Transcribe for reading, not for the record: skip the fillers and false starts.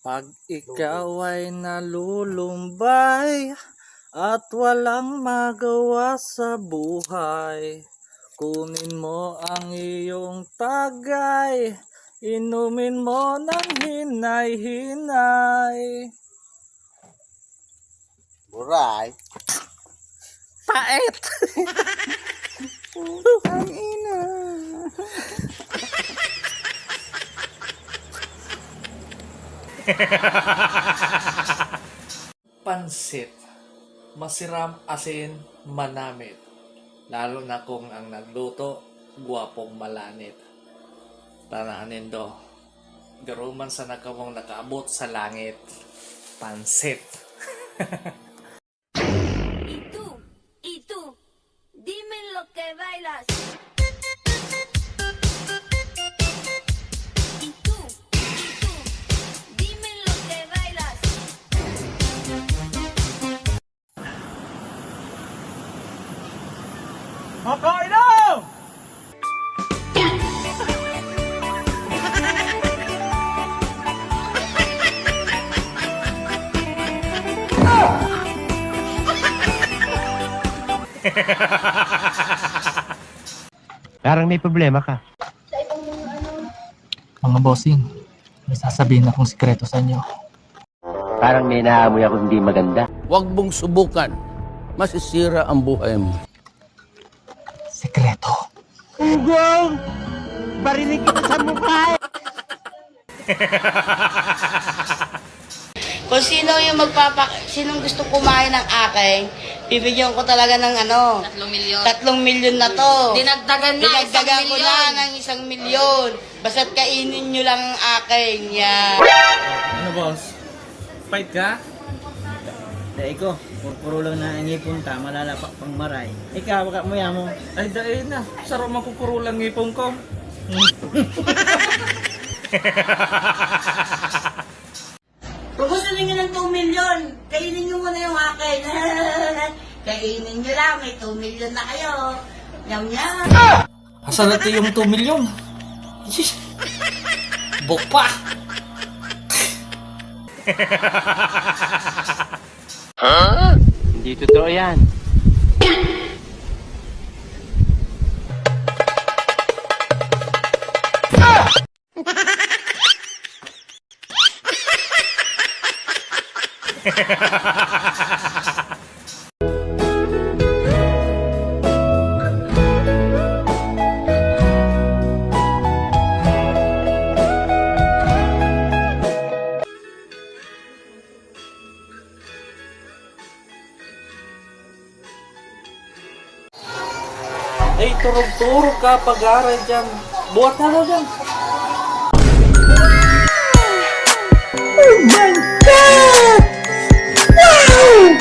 Pag ikaw ay nalulumbay at walang magawa sa buhay, kunin mo ang iyong tagay, inumin mo ng hinay-hinay. Buray. Pait! Ang ina. Pansit, masiram asin, manamit. Lalo na kung ang nagluto, guwapong malanit. Tanaanin do, garuman sa nakamong nakaabot sa langit. Pansit. Y tú, dime lo que bailas. Y tú, dime lo que bailas. Parang may problema ka. Mga bossing, may sasabihin akong sikreto sa inyo. Parang may naamoy ako hindi maganda. Huwag mong subukan. Masisira ang buhay mo. Sikreto. Ugong! Barinig kita sa mukha! Kung sino yung sinong gusto kumain ng akin, bibigyan ko talaga ng 3 milyon. 3 milyon na to. Dinagdagan Dinagdagan ko na ng 1 milyon. Basta't kainin nyo lang ang akin. Yan. Ano boss? Fight ka? Dahil ko, puro lang na ang ipon ta, malalapak pang maray. Ikaw, baka mo yan mo. Ay, dahil na. Saro makukurulang ngipong ko. Kung gusto niyo ng 2 milyon, kainin nyo muna yung akin. Kainin nyo lang, may 2 milyon na kayo. Yum yum. Asan natin yung 2 milyon? Bukpa! Hindi totoo yan. Ay, turog-turog ka pag-aral dyan. Buhat na lang dyan. Oh my God! Wow!